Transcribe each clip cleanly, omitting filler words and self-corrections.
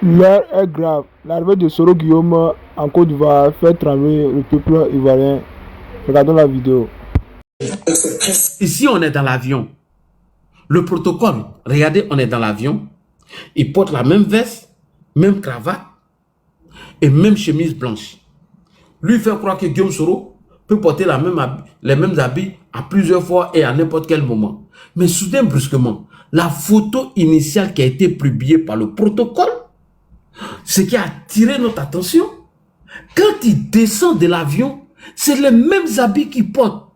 L'heure est grave. L'arrivée de Soro Guillaume en Côte d'Ivoire fait trembler le peuple ivoirien. Regardons la vidéo. Ici, on est dans l'avion. Le protocole, regardez, on est dans l'avion. Il porte la même veste, même cravate et même chemise blanche. Lui fait croire que Guillaume Soro peut porter les mêmes habits à plusieurs fois et à n'importe quel moment. Mais soudain, brusquement, la photo initiale qui a été publiée par le protocole, ce qui a attiré notre attention, quand il descend de l'avion, c'est les mêmes habits qu'il porte.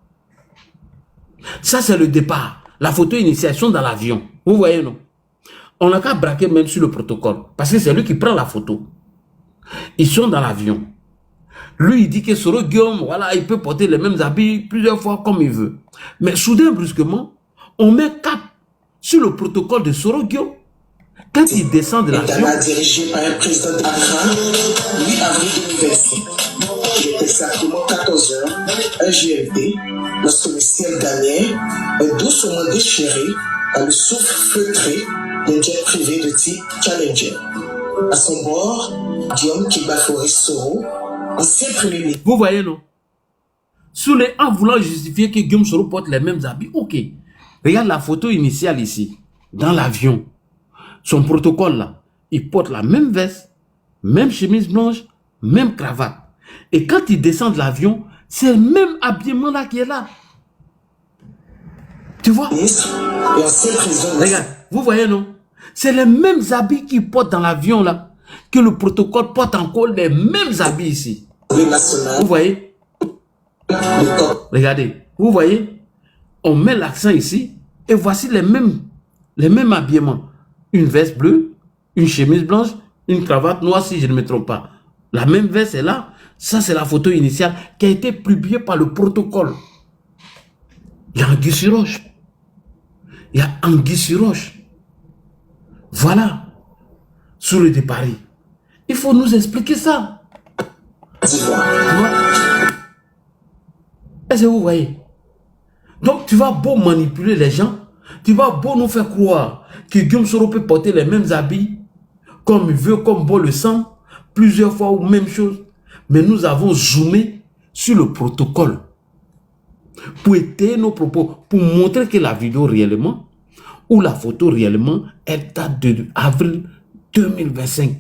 Ça, c'est le départ. La photo initiale, ils sont dans l'avion. Vous voyez, non? On n'a qu'à braquer même sur le protocole, parce que c'est lui qui prend la photo. Ils sont dans l'avion. Lui, il dit que Soro Guillaume, voilà, il peut porter les mêmes habits plusieurs fois comme il veut. Mais soudain, brusquement, on met cap sur le protocole de Soro Guillaume. Quand il descend de l'avion, dirigé par un président d'Accra, 8 avril 2025. Il est exactement 14 h, un GMT, lorsque le ciel gagnait, un doucement déchiré par le souffle feutré d'un jet privé de type Challenger. À son bord, Guillaume Kiba-Fauré Soro, ancien premier ministre. Vous voyez, non? En voulant justifier que Guillaume Soro porte les mêmes habits, ok. Regarde la photo initiale ici, dans l'avion. Son protocole là, il porte la même veste, même chemise blanche, même cravate. Et quand il descend de l'avion, c'est le même habillement là qui est là. Tu vois? Regarde, vous voyez, non? C'est les mêmes habits qu'il porte dans l'avion là, que le protocole porte encore les mêmes habits ici. Vous voyez? Regardez, vous voyez? On met l'accent ici et voici les mêmes habillements. Une veste bleue, une chemise blanche, une cravate noire si je ne me trompe pas. La même veste est là. Ça, c'est la photo initiale qui a été publiée par le protocole. Il y a Anguille sur roche. Il y a Anguille sur roche. Voilà. Sous le départ. Il faut nous expliquer ça. Est-ce que vous voyez? Donc, tu vas beau manipuler les gens, tu vas beau nous faire croire que Guillaume Soro peut porter les mêmes habits, comme il veut, comme bon le sent, plusieurs fois ou même chose. Mais nous avons zoomé sur le protocole pour étayer nos propos, pour montrer que la vidéo réellement, ou la photo réellement, elle date de avril 2025.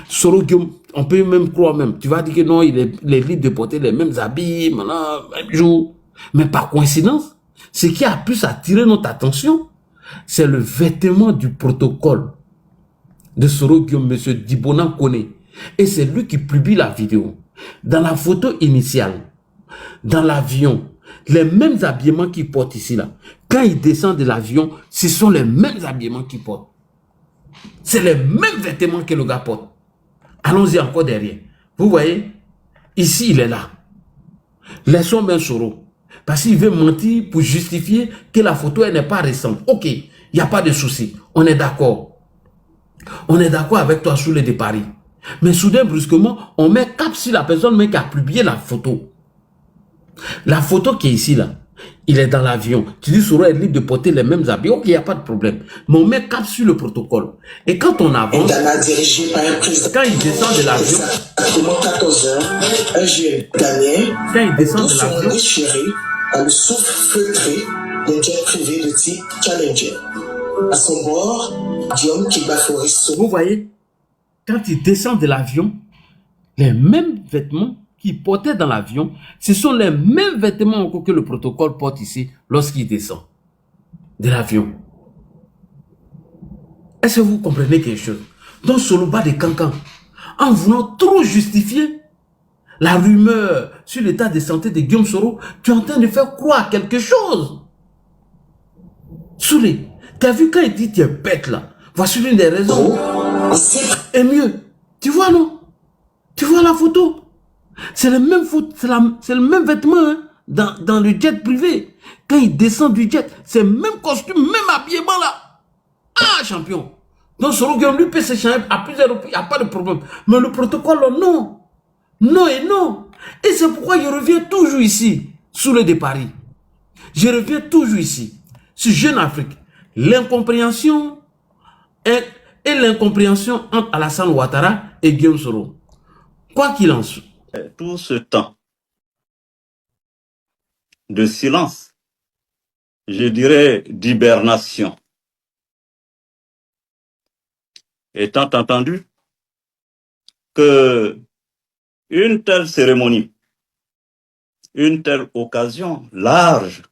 Soro Guillaume, on peut même croire même. Tu vas dire que non, il est libre de porter les mêmes habits, maintenant, même jour. Mais par coïncidence, ce qui a pu attirer notre attention, c'est le vêtement du protocole de Soro Guillaume, M. Dibona Kone. Et c'est lui qui publie la vidéo. Dans la photo initiale, dans l'avion, les mêmes habillements qu'il porte ici, là. Quand il descend de l'avion, ce sont les mêmes habillements qu'il porte. C'est les mêmes vêtements que le gars porte. Allons-y encore derrière. Vous voyez, ici, il est là. Laissons bien Soro. Parce qu'il veut mentir pour justifier que la photo elle n'est pas récente. Ok, il n'y a pas de souci. On est d'accord. On est d'accord avec toi sur le départ. Mais soudain, brusquement, on met cap sur la personne même qui a publié la photo. La photo qui est ici, là, il est dans l'avion. Tu dis Soro est libre de porter les mêmes habits. Ok, il n'y a pas de problème. Mais on met cap sur le protocole. Et quand on avance, quand il descend de l'avion, quand il descend de l'avion, le souffle feutré d'un jet privé de type Challenger. À son bord, Guillaume Kiba-Fauré Soro. Vous voyez, quand il descend de l'avion, les mêmes vêtements qu'il portait dans l'avion, ce sont les mêmes vêtements que le protocole porte ici lorsqu'il descend de l'avion. Est-ce que vous comprenez quelque chose? Donc, Soloba de Cancan, en voulant trop justifier la rumeur sur l'état de santé de Guillaume Soro, tu es en train de faire croire quelque chose. Soulé, tu as vu quand il dit tu es bête là? Voici l'une des raisons. Et mieux, tu vois non? Tu vois la photo? C'est le même c'est le même vêtement hein, dans le jet privé. Quand il descend du jet, c'est le même costume, même habillement là. Ah, champion. Donc Soro Guillaume lui peut s'échanger à plusieurs reprises, il n'y a pas de problème. Mais le protocole, non. Non et non. Et c'est pourquoi je reviens toujours ici, sous le départ. Je reviens toujours ici, sur Jeune Afrique. L'incompréhension et et l'incompréhension entre Alassane Ouattara et Guillaume Soro. Quoi qu'il en soit. Tout ce temps de silence, je dirais d'hibernation, étant entendu que une telle cérémonie, une telle occasion large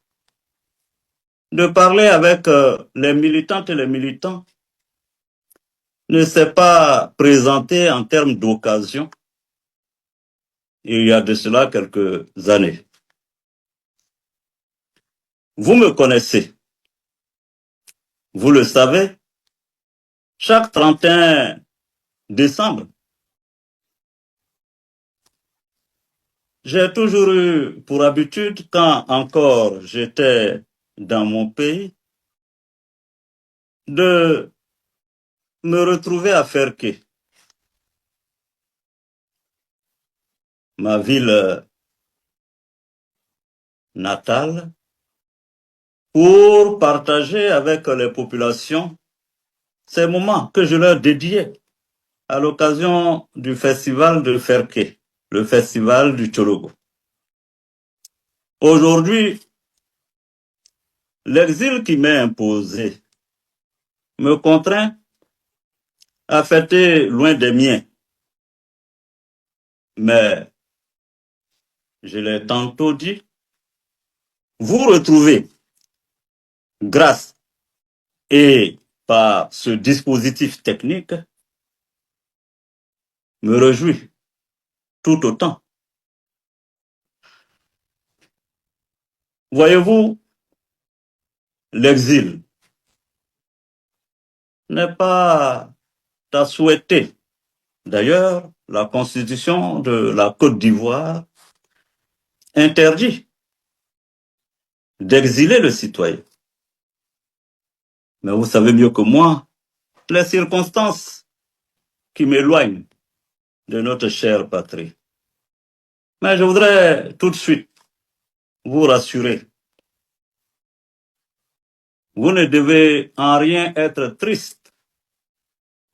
de parler avec les militantes et les militants ne s'est pas présentée en termes d'occasion il y a de cela quelques années. Vous me connaissez, vous le savez, chaque 31 décembre, j'ai toujours eu pour habitude, quand encore j'étais dans mon pays, de me retrouver à Ferké, ma ville natale, pour partager avec les populations ces moments que je leur dédiais à l'occasion du festival de Ferké, le festival du Tchologo. Aujourd'hui, l'exil qui m'est imposé me contraint à fêter loin des miens. Mais, je l'ai tantôt dit, vous retrouvez, grâce et par ce dispositif technique, me réjouit tout autant. Voyez-vous, l'exil n'est pas à souhaiter. D'ailleurs, la constitution de la Côte d'Ivoire interdit d'exiler le citoyen. Mais vous savez mieux que moi les circonstances qui m'éloignent de notre chère patrie. Mais je voudrais tout de suite vous rassurer. Vous ne devez en rien être triste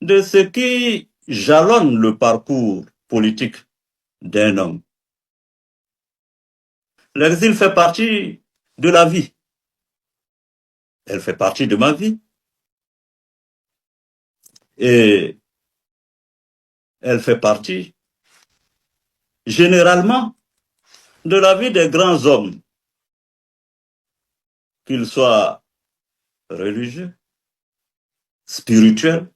de ce qui jalonne le parcours politique d'un homme. L'exil fait partie de la vie. Elle fait partie de ma vie. Et elle fait partie, généralement, de la vie des grands hommes, qu'ils soient religieux, spirituels,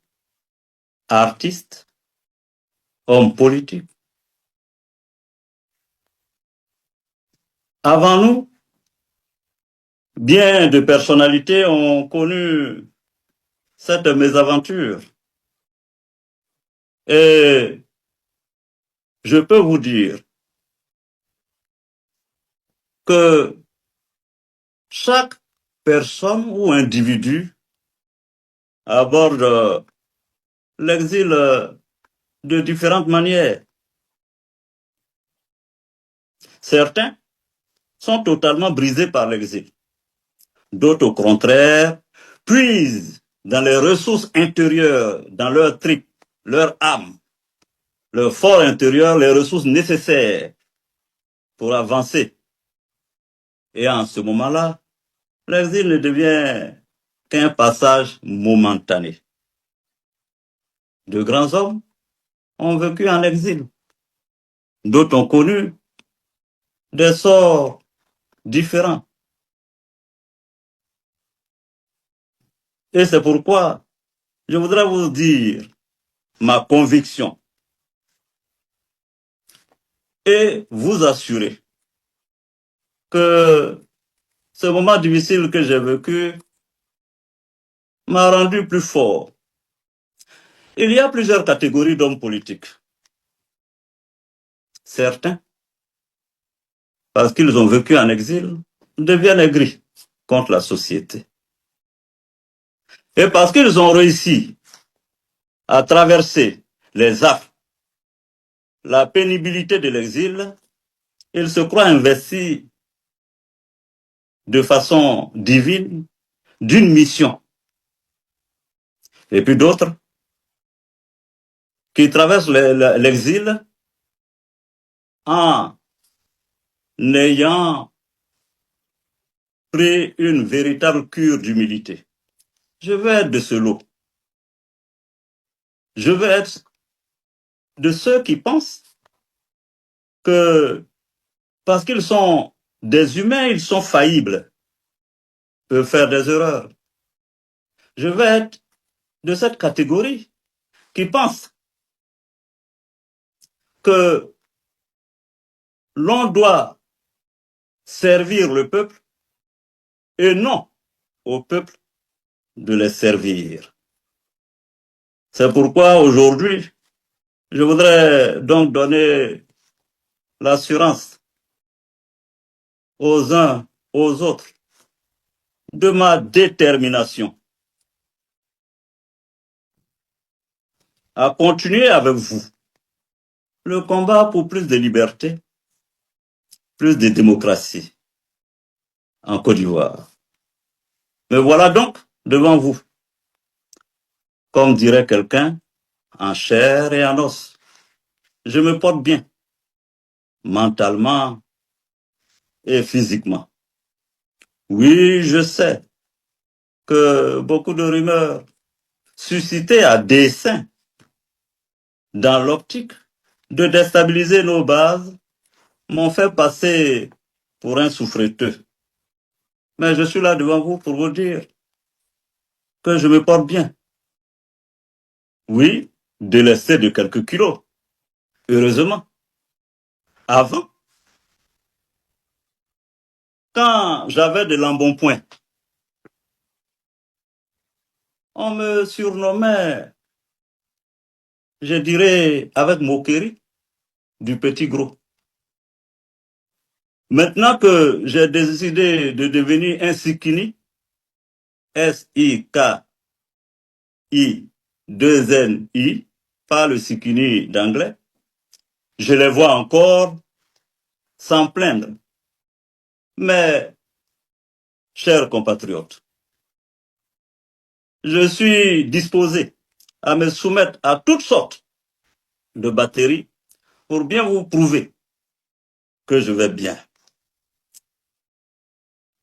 artistes, hommes politiques. Avant nous, bien de personnalités ont connu cette mésaventure. Et je peux vous dire que chaque personne ou individu aborde l'exil de différentes manières. Certains sont totalement brisés par l'exil. D'autres, au contraire, puisent dans les ressources intérieures, dans leur tripes, leur âme, leur fort intérieur, les ressources nécessaires pour avancer. Et en ce moment-là, l'exil ne devient qu'un passage momentané. De grands hommes ont vécu en exil. D'autres ont connu des sorts différents. Et c'est pourquoi je voudrais vous dire ma conviction et vous assurer que ce moment difficile que j'ai vécu m'a rendu plus fort. Il y a plusieurs catégories d'hommes politiques. Certains, parce qu'ils ont vécu en exil, deviennent aigris contre la société. Et parce qu'ils ont réussi à traverser les affres, la pénibilité de l'exil, ils se croient investis de façon divine d'une mission. Et puis d'autres qui traversent l'exil en ayant pris une véritable cure d'humilité. Je veux être de ce lot. Je veux être de ceux qui pensent que parce qu'ils sont des humains, ils sont faillibles, peuvent faire des erreurs. Je veux être de cette catégorie qui pense que l'on doit servir le peuple et non au peuple de les servir. C'est pourquoi aujourd'hui, je voudrais donc donner l'assurance aux uns, aux autres, de ma détermination à continuer avec vous le combat pour plus de liberté, plus de démocratie en Côte d'Ivoire. Me voilà donc devant vous, comme dirait quelqu'un, en chair et en os. Je me porte bien, mentalement et physiquement. Oui, je sais que beaucoup de rumeurs suscitées à dessein dans l'optique de déstabiliser nos bases m'ont fait passer pour un souffreteux. Mais je suis là devant vous pour vous dire que je me porte bien. Oui, délesté de quelques kilos, heureusement. Avant, quand j'avais de l'embonpoint, on me surnommait, je dirais avec moquerie, du petit gros. Maintenant que j'ai décidé de devenir un Sikini, S-I-K-I-2-N-I, pas le Sikini d'anglais, je les vois encore sans plaindre. Mais, chers compatriotes, je suis disposé à me soumettre à toutes sortes de batteries pour bien vous prouver que je vais bien.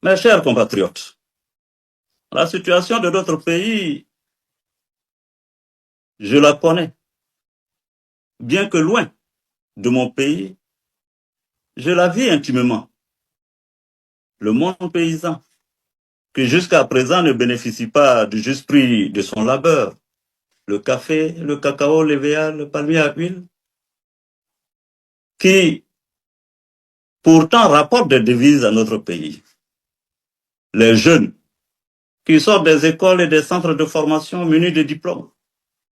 Mes chers compatriotes, la situation de notre pays, je la connais. Bien que loin de mon pays, je la vis intimement. Le monde paysan, qui jusqu'à présent ne bénéficie pas du juste prix de son labeur, le café, le cacao, l'EVA, le palmier à huile, qui pourtant rapporte des devises à notre pays. Les jeunes qui sortent des écoles et des centres de formation munis de diplômes,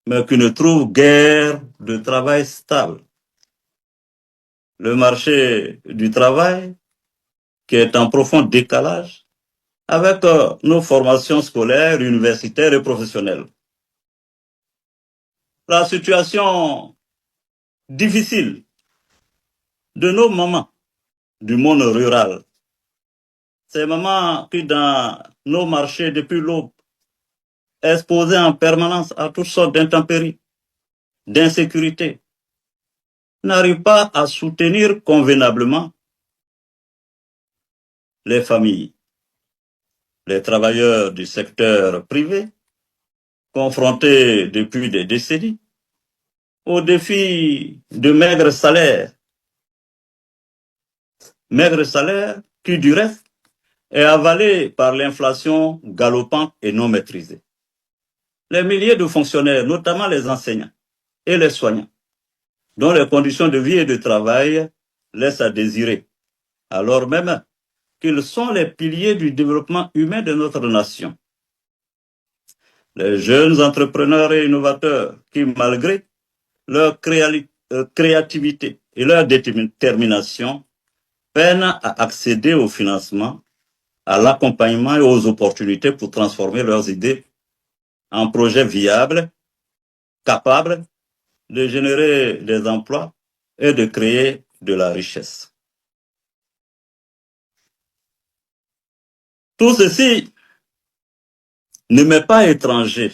mais qui ne trouvent guère de travail stable. Le marché du travail qui est en profond décalage avec nos formations scolaires, universitaires et professionnelles. La situation difficile de nos mamans du monde rural. Ces mamans qui, dans nos marchés depuis l'aube, exposées en permanence à toutes sortes d'intempéries, d'insécurité, n'arrivent pas à soutenir convenablement les familles. Les travailleurs du secteur privé, confrontés depuis des décennies aux défis de maigres salaires qui, du reste, est avalé par l'inflation galopante et non maîtrisée. Les milliers de fonctionnaires, notamment les enseignants et les soignants, dont les conditions de vie et de travail laissent à désirer, alors même qu'ils sont les piliers du développement humain de notre nation. Les jeunes entrepreneurs et innovateurs qui, malgré leur créativité et leur détermination, peinent à accéder au financement, à l'accompagnement et aux opportunités pour transformer leurs idées en projets viables, capables de générer des emplois et de créer de la richesse. Tout ceci ne m'est pas étranger.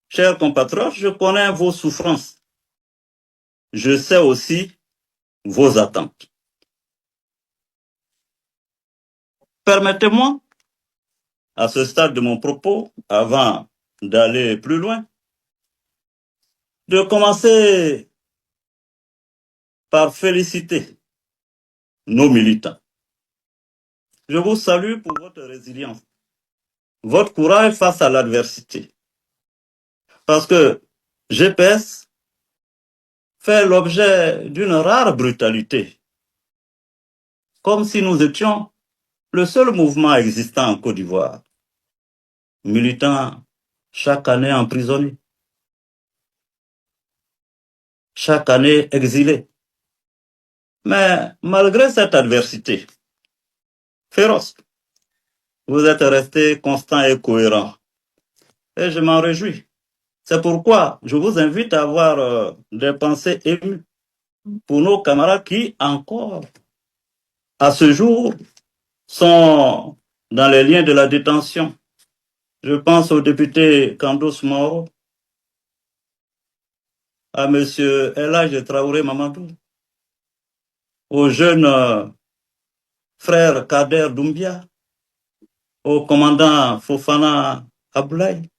Chers compatriotes, je connais vos souffrances je sais aussi vos attentes. Permettez-moi, à ce stade de mon propos, avant d'aller plus loin, de commencer par féliciter nos militants. Je vous salue pour votre résilience, votre courage face à l'adversité. Parce que GPS fait l'objet d'une rare brutalité, comme si nous étions le seul mouvement existant en Côte d'Ivoire, militant chaque année emprisonné, chaque année exilé. Mais malgré cette adversité féroce, vous êtes resté constant et cohérent. Et je m'en réjouis. C'est pourquoi je vous invite à avoir des pensées émues pour nos camarades qui, encore, à ce jour, sont dans les liens de la détention. Je pense au député Kandos Moro, à M. Elhadji Traoré Mamadou, au jeune frère Kader Doumbia, au commandant Fofana Abdoulaye.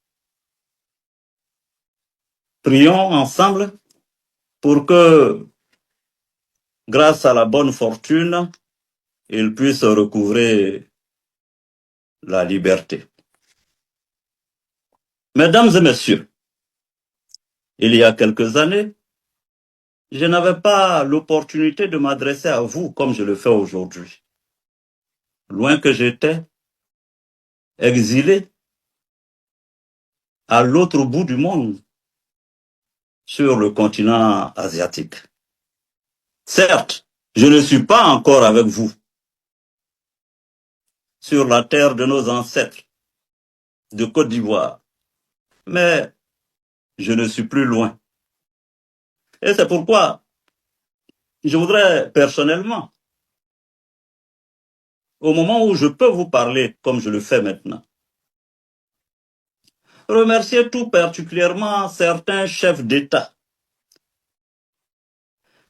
Prions ensemble pour que, grâce à la bonne fortune, ils puissent recouvrer la liberté. Mesdames et messieurs, il y a quelques années, je n'avais pas l'opportunité de m'adresser à vous comme je le fais aujourd'hui. Loin que j'étais, exilé, à l'autre bout du monde, sur le continent asiatique. Certes, je ne suis pas encore avec vous, sur la terre de nos ancêtres, de Côte d'Ivoire, mais je ne suis plus loin. Et c'est pourquoi je voudrais personnellement, au moment où je peux vous parler comme je le fais maintenant, remercier tout particulièrement certains chefs d'État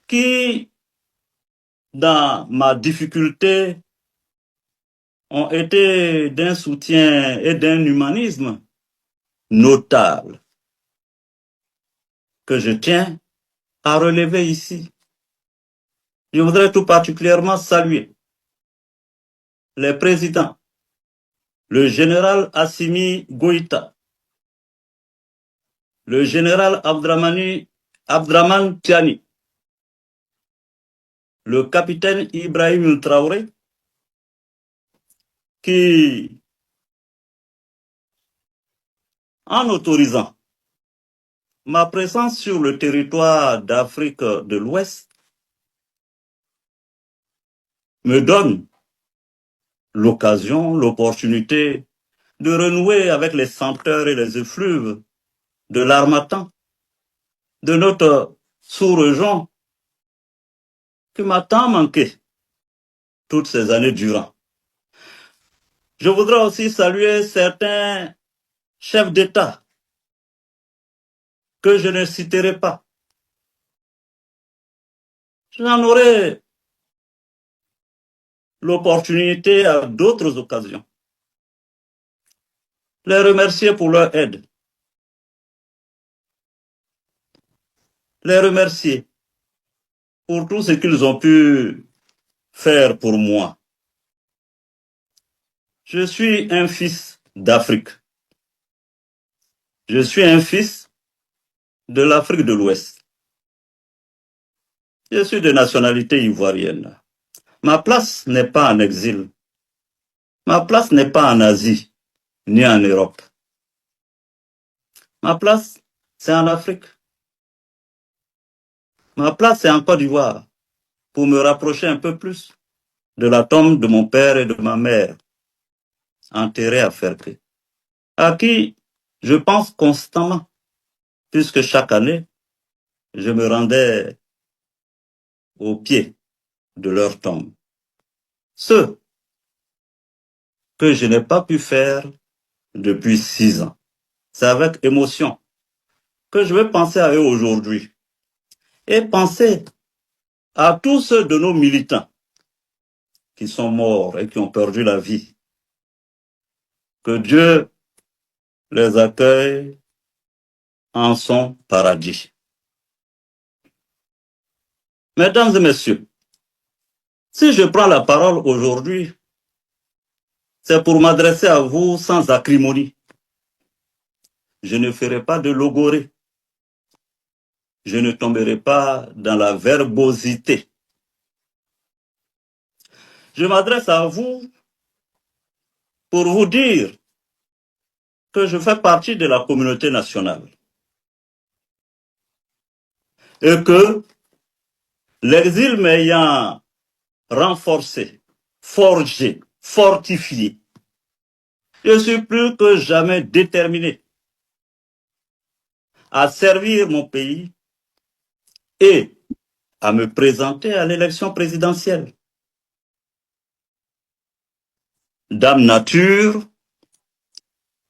qui, dans ma difficulté, ont été d'un soutien et d'un humanisme notable que je tiens à relever ici. Je voudrais tout particulièrement saluer les présidents, le général Assimi Goïta, le général Abdraman Tiani, le capitaine Ibrahim Traoré, qui, en autorisant ma présence sur le territoire d'Afrique de l'Ouest, me donne l'occasion, l'opportunité de renouer avec les senteurs et les effluves de l'harmattan, de notre sous-région qui m'a tant manqué toutes ces années durant. Je voudrais aussi saluer certains chefs d'État que je ne citerai pas. J'en aurai l'opportunité à d'autres occasions. Les remercier pour leur aide. Les remercier pour tout ce qu'ils ont pu faire pour moi. Je suis un fils d'Afrique. Je suis un fils de l'Afrique de l'Ouest. Je suis de nationalité ivoirienne. Ma place n'est pas en exil. Ma place n'est pas en Asie, ni en Europe. Ma place, c'est en Afrique. Ma place, c'est en Côte d'Ivoire, pour me rapprocher un peu plus de la tombe de mon père et de ma mère, enterrés à Ferté, à qui je pense constamment, puisque chaque année, je me rendais au pied de leur tombe. Ce que je n'ai pas pu faire depuis 6 ans. C'est avec émotion que je vais penser à eux aujourd'hui et penser à tous ceux de nos militants qui sont morts et qui ont perdu la vie. Que Dieu les accueille en son paradis. Mesdames et messieurs, si je prends la parole aujourd'hui, c'est pour m'adresser à vous sans acrimonie. Je ne ferai pas de logorée. Je ne tomberai pas dans la verbosité. Je m'adresse à vous pour vous dire que je fais partie de la communauté nationale et que l'exil m'ayant renforcé, forgé, fortifié, je suis plus que jamais déterminé à servir mon pays et à me présenter à l'élection présidentielle. Dame Nature,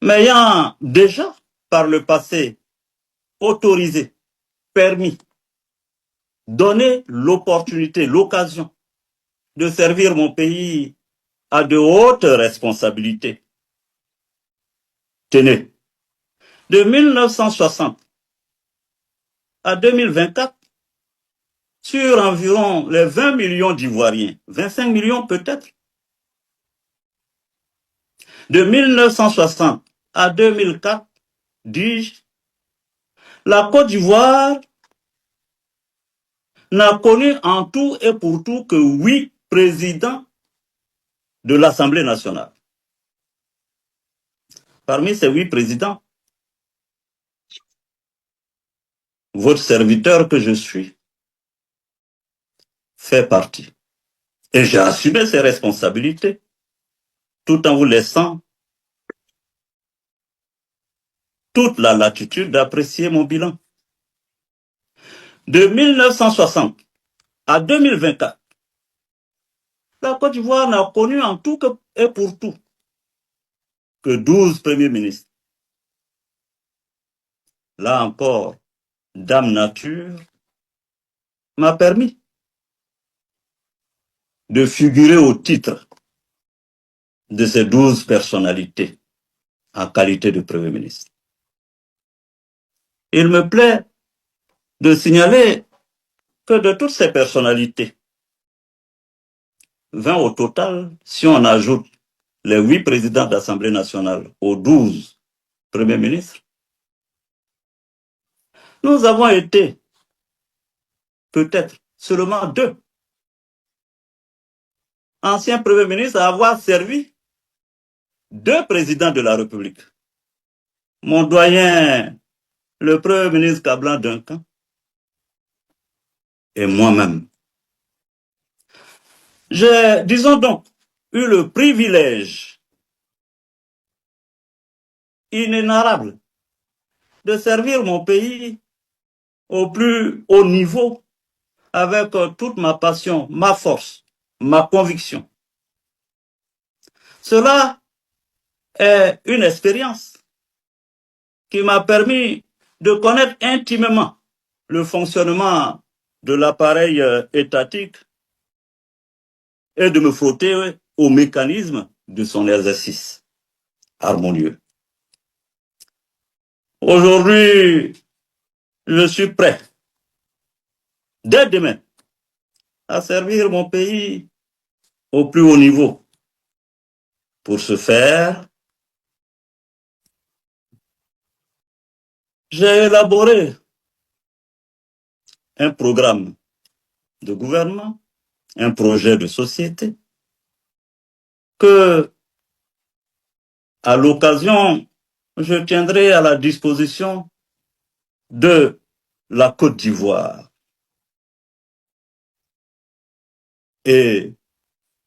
m'ayant déjà par le passé autorisé, permis, donné l'opportunité, l'occasion de servir mon pays à de hautes responsabilités. Tenez, de 1960 à 2024, sur environ les 20 millions d'Ivoiriens, 25 millions peut-être, de 1960 à 2004, dis-je, la Côte d'Ivoire n'a connu en tout et pour tout que 8 présidents de l'Assemblée nationale. Parmi ces 8 présidents, votre serviteur que je suis fait partie. Et j'ai assumé ces responsabilités tout en vous laissant toute la latitude d'apprécier mon bilan. De 1960 à 2024, la Côte d'Ivoire n'a connu en tout et pour tout que 12 premiers ministres. Là encore, Dame Nature m'a permis de figurer au titre de ces 12 personnalités en qualité de Premier ministre. Il me plaît de signaler que de toutes ces personnalités, 20 au total, si on ajoute les 8 présidents d'Assemblée nationale aux 12 premiers ministres, nous avons été peut-être seulement 2 anciens premiers ministres à avoir servi 2 présidents de la République. Mon doyen, le premier ministre Kablan Duncan, et moi-même. J'ai, disons donc, eu le privilège inénarrable de servir mon pays au plus haut niveau avec toute ma passion, ma force, ma conviction. Cela est une expérience qui m'a permis de connaître intimement le fonctionnement de l'appareil étatique et de me frotter au mécanisme de son exercice harmonieux. Aujourd'hui, je suis prêt, dès demain, à servir mon pays au plus haut niveau. Pour ce faire, j'ai élaboré un programme de gouvernement, un projet de société que, à l'occasion, je tiendrai à la disposition de la Côte d'Ivoire. Et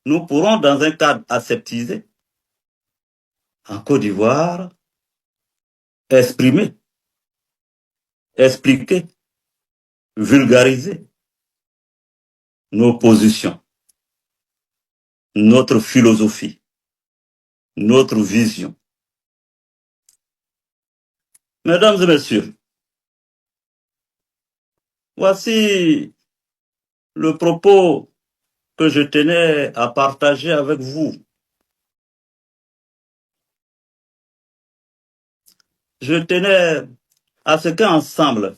nous pourrons, dans un cadre aseptisé, en Côte d'Ivoire, exprimer, expliquer, vulgariser nos positions, notre philosophie, notre vision. Mesdames et messieurs, Voici le propos que je tenais à partager avec vous. Je tenais à ce qu'ensemble,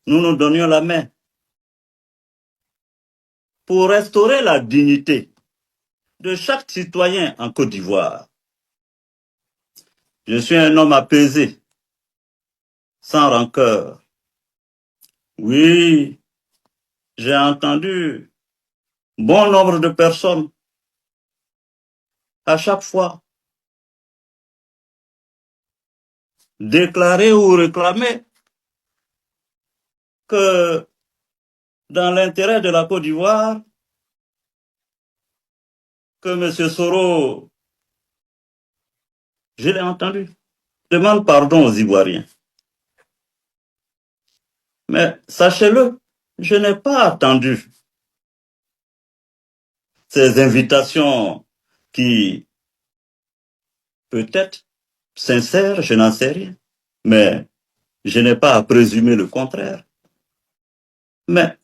nous nous donnions la main pour restaurer la dignité de chaque citoyen en Côte d'Ivoire. Je suis un homme apaisé, sans rancœur. Oui, j'ai entendu bon nombre de personnes à chaque fois déclarer ou réclamer que dans l'intérêt de la Côte d'Ivoire, que M. Soro, je l'ai entendu, demande pardon aux Ivoiriens. Mais sachez-le, je n'ai pas attendu ces invitations qui, peut-être, sincères, je n'en sais rien, mais je n'ai pas à présumer le contraire. Mais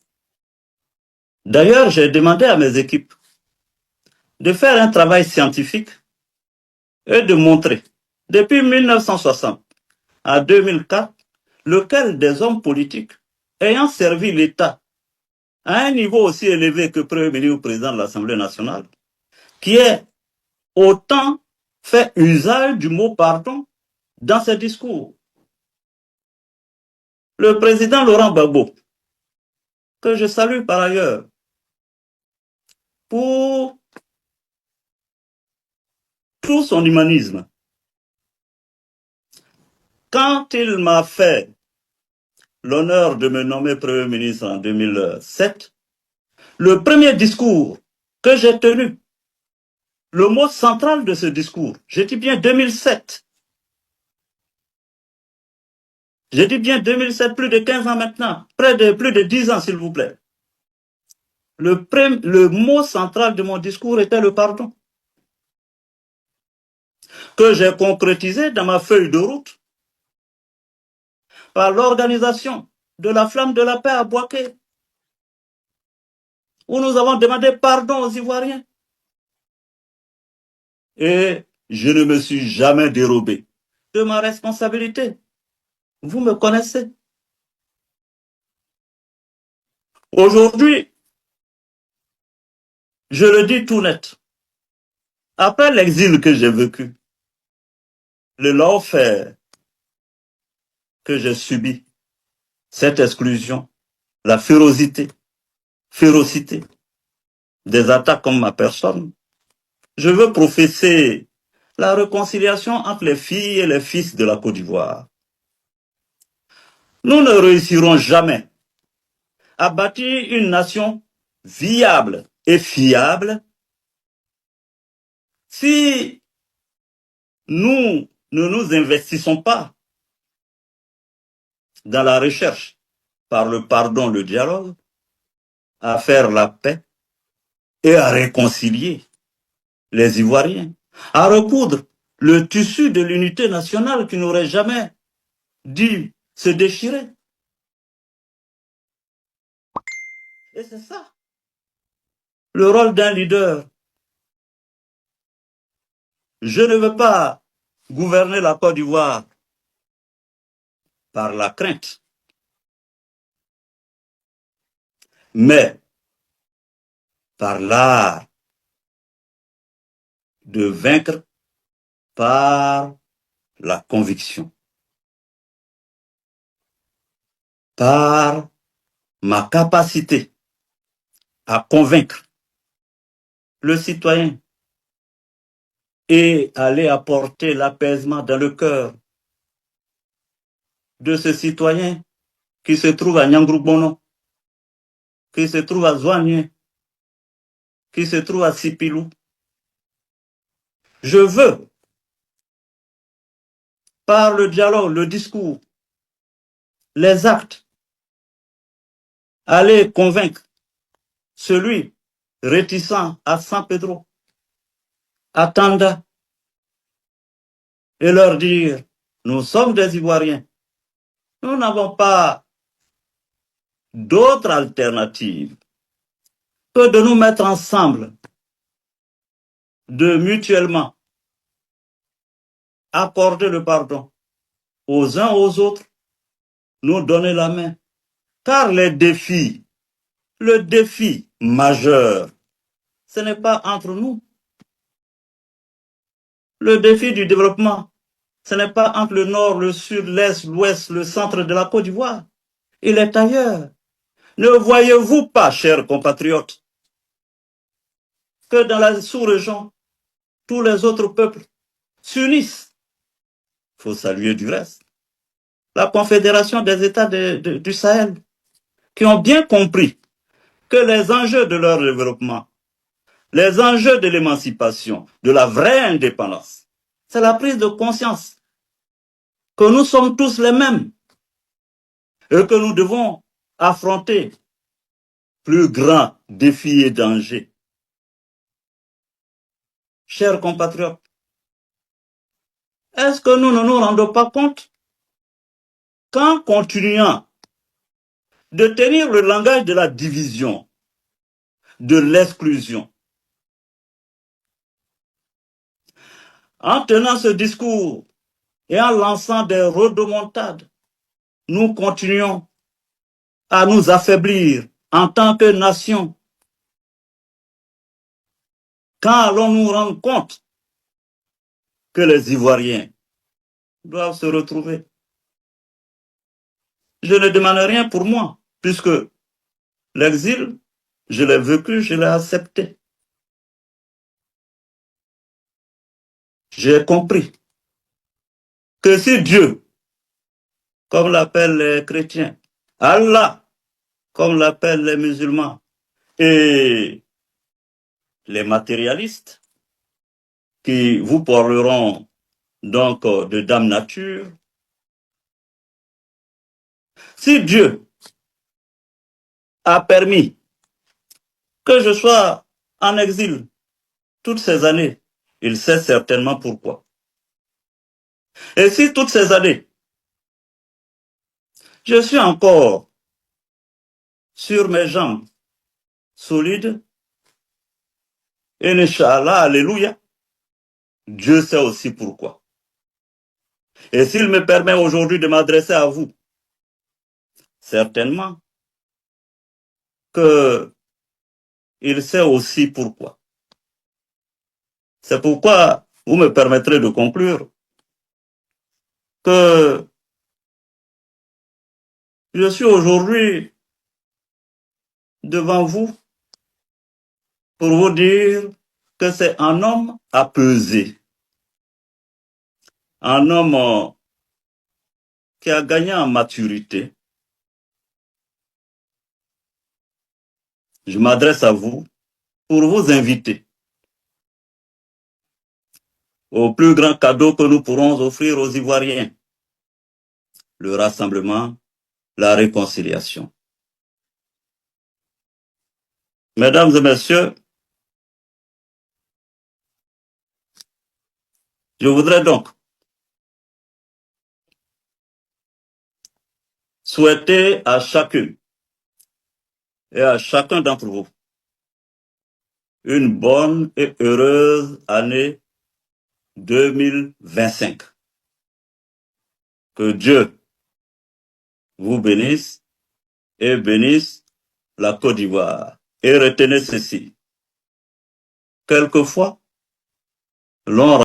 d'ailleurs, j'ai demandé à mes équipes de faire un travail scientifique et de montrer, depuis 1960 à 2004, lequel des hommes politiques ayant servi l'État à un niveau aussi élevé que Premier ministre ou président de l'Assemblée nationale, qui ait autant fait usage du mot pardon dans ses discours. Le président Laurent Gbagbo, que je salue par ailleurs, pour tout son humanisme, quand il m'a fait l'honneur de me nommer Premier ministre en 2007, le premier discours que j'ai tenu, le mot central de ce discours, je dis bien 2007, je dis bien 2007, plus de 15 ans maintenant, plus de 10 ans s'il vous plaît. Le mot central de mon discours était le pardon, que j'ai concrétisé dans ma feuille de route par l'organisation de la Flamme de la Paix à Bouaké, où nous avons demandé pardon aux Ivoiriens. Et je ne me suis jamais dérobé de ma responsabilité. Vous me connaissez. Aujourd'hui, je le dis tout net, après l'exil que j'ai vécu, le lawfare que j'ai subi, cette exclusion, la férocité des attaques contre ma personne, je veux professer la réconciliation entre les filles et les fils de la Côte d'Ivoire. Nous ne réussirons jamais à bâtir une nation viable et fiable si nous ne nous investissons pas dans la recherche, par le pardon, le dialogue, à faire la paix et à réconcilier les Ivoiriens, à recoudre le tissu de l'unité nationale qui n'aurait jamais dû se déchirer. Et c'est ça, le rôle d'un leader. Je ne veux pas gouverner la Côte d'Ivoire par la crainte, mais par l'art de vaincre par la conviction, par ma capacité à convaincre le citoyen et aller apporter l'apaisement dans le cœur de ce citoyen qui se trouve à Nyangrubono, qui se trouve à Zouanie, qui se trouve à Sipilou. Je veux, par le dialogue, le discours, les actes, aller convaincre celui réticent à San Pedro, à Tanda, et leur dire, nous sommes des Ivoiriens, Nous n'avons pas d'autre alternative que de nous mettre ensemble, de mutuellement accorder le pardon aux uns aux autres, nous donner la main. Car le défi majeur, ce n'est pas entre nous. Le défi du développement, ce n'est pas entre le nord, le sud, l'est, l'ouest, le centre de la Côte d'Ivoire. Il est ailleurs. Ne voyez-vous pas, chers compatriotes, que dans la sous-région, tous les autres peuples s'unissent? Il faut saluer du reste la Confédération des États du Sahel, qui ont bien compris que les enjeux de leur développement, les enjeux de l'émancipation, de la vraie indépendance, c'est la prise de conscience que nous sommes tous les mêmes et que nous devons affronter plus grands défis et dangers. Chers compatriotes, est-ce que nous ne nous rendons pas compte qu'en continuant de tenir le langage de la division, de l'exclusion, en tenant ce discours et en lançant des rodomontades, nous continuons à nous affaiblir en tant que nation? Quand allons-nous rendre compte que les Ivoiriens doivent se retrouver? Je ne demande rien pour moi, puisque l'exil, je l'ai vécu, je l'ai accepté. J'ai compris que si Dieu, comme l'appellent les chrétiens, Allah, comme l'appellent les musulmans, et les matérialistes, qui vous parleront donc de dame nature, si Dieu a permis que je sois en exil toutes ces années, il sait certainement pourquoi. Et si toutes ces années, je suis encore sur mes jambes solides, et Inch'Allah, alléluia, Dieu sait aussi pourquoi. Et s'il me permet aujourd'hui de m'adresser à vous, certainement que il sait aussi pourquoi. C'est pourquoi vous me permettrez de conclure que je suis aujourd'hui devant vous pour vous dire que c'est un homme apaisé, un homme qui a gagné en maturité. Je m'adresse à vous pour vous inviter au plus grand cadeau que nous pourrons offrir aux Ivoiriens, le rassemblement, la réconciliation. Mesdames et messieurs, je voudrais donc souhaiter à chacune et à chacun d'entre vous une bonne et heureuse année 2025. Que Dieu vous bénisse et bénisse la Côte d'Ivoire. Et retenez ceci. Quelquefois, l'on